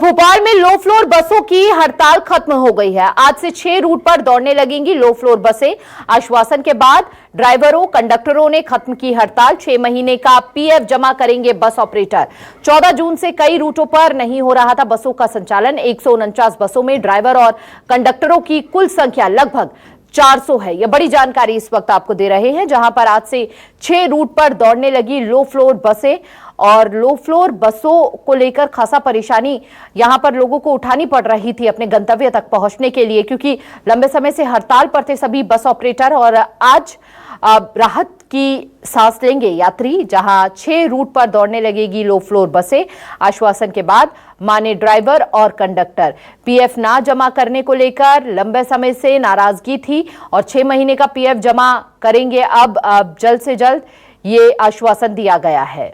भोपाल में low floor बसों की हड़ताल खत्म हो गई है। आज से 6 रूट पर दौड़ने लगेंगी लो फ्लोर बसें। आश्वासन के बाद ड्राइवरों कंडक्टरों ने खत्म की हड़ताल। 6 महीने का पीएफ जमा करेंगे बस ऑपरेटर। 14 जून से कई रूटों पर नहीं हो रहा था बसों का संचालन। 149 बसों में ड्राइवर और कंडक्टरों की कुल संख्या लगभग 400 है। यह बड़ी जानकारी इस वक्त आपको दे रहे हैं, जहां पर आज से 6 रूट पर दौड़ने लगी लो फ्लोर बसें। और लो फ्लोर बसों को लेकर खासा परेशानी यहां पर लोगों को उठानी पड़ रही थी अपने गंतव्य तक पहुंचने के लिए, क्योंकि लंबे समय से हड़ताल पर थे सभी बस ऑपरेटर। और आज राहत की सांस लेंगे यात्री, जहां 6 रूट पर दौड़ने लगेगी लो फ्लोर बसें। आश्वासन के बाद माने ड्राइवर और कंडक्टर। पीएफ ना जमा करने को लेकर लंबे समय से नाराजगी थी और 6 महीने का पीएफ जमा करेंगे। अब जल्द से जल्द ये आश्वासन दिया गया है।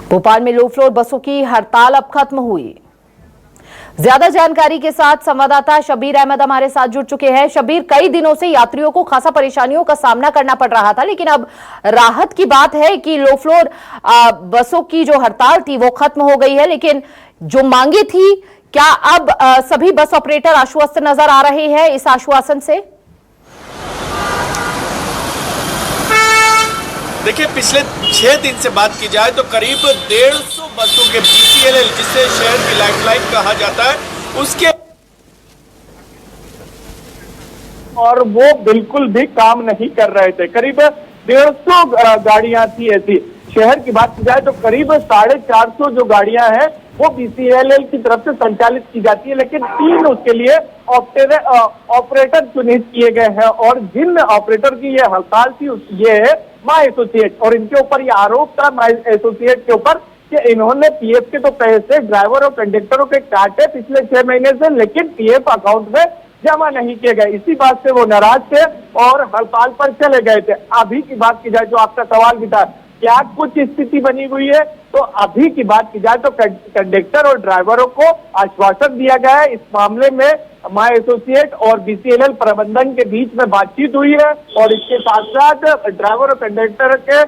भोपाल में लो फ्लोर बसों की हड़ताल अब खत्म हुई। ज्यादा जानकारी के साथ संवाददाता शबीर अहमद हमारे साथ जुड़ चुके हैं। शबीर, कई दिनों से यात्रियों को खासा परेशानियों का सामना करना पड़ रहा था, लेकिन अब राहत की बात है कि लो फ्लोर बसों की जो हड़ताल थी वो खत्म हो गई है। लेकिन जो मांगे थी, क्या अब सभी बस ऑपरेटर आश्वस्त नजर आ रहे हैं इस आश्वासन से? देखिए, पिछले 6 दिन से बात की जाए तो करीब 150 बसों के बीसीएलएल, जिसे शहर की लाइफलाइन कहा जाता है, उसके और वो बिल्कुल भी काम नहीं कर रहे थे। करीब 150 गाड़ियां थी ऐसी। शहर की बात की जाए तो करीब 450 जो गाड़ियां हैं वो बीसीएलएल की तरफ से संचालित की जाती है, लेकिन 3 उसके लिए ऑपरेटर चिन्हित किए गए हैं। और जिन ऑपरेटर की ये हड़ताल थी ये है माई एसोसिएट, और इनके ऊपर ये आरोप था माई एसोसिएट के ऊपर कि इन्होंने पीएफ के तो पैसे ड्राइवर और कंडक्टरों के काटे पिछले 6 महीने से, लेकिन पीएफ अकाउंट में जमा नहीं किए गए। इसी बात से वो नाराज थे और हड़ताल पर चले गए थे। अभी की बात की जाए तो आपका सवाल भी था, क्या कुछ स्थिति बनी हुई है? तो अभी की बात की जाए तो कंडक्टर और ड्राइवरों को आश्वासन दिया गया है। इस मामले में माई एसोसिएट और बीसीएलएल प्रबंधन के बीच में बातचीत हुई है और इसके साथ साथ ड्राइवर और कंडक्टर के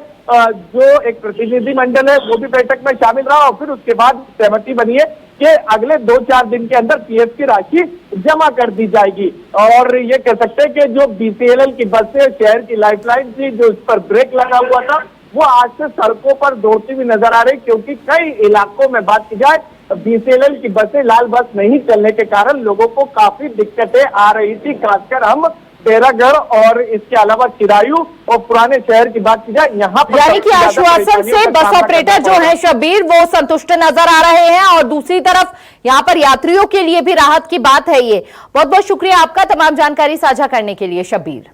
जो एक प्रतिनिधि मंडल है वो भी बैठक में शामिल रहा। और फिर उसके बाद सहमति बनी है कि अगले 2-4 दिन के अंदर पीएफ की राशि जमा कर दी जाएगी। और ये कह सकते हैं कि जो बीसीएलएल की बसें शहर की लाइफलाइन थी, जो इस पर ब्रेक लगा हुआ था, वो आज से सड़कों पर दौड़ती हुई नजर आ रही, क्योंकि कई इलाकों में बात की जाए बीसीएलएल की बसें लाल बस नहीं चलने के कारण लोगों को काफी दिक्कतें आ रही थी। खासकर हम बेरागढ़ और इसके अलावा चिरायू और पुराने शहर की बात की जाए, यहाँ पर यानी कि आश्वासन से बस ऑपरेटर जो है शबीर वो संतुष्ट नजर आ रहे हैं, और दूसरी तरफ यहाँ पर यात्रियों के लिए भी राहत की बात है। ये बहुत बहुत शुक्रिया आपका तमाम जानकारी साझा करने के लिए शबीर।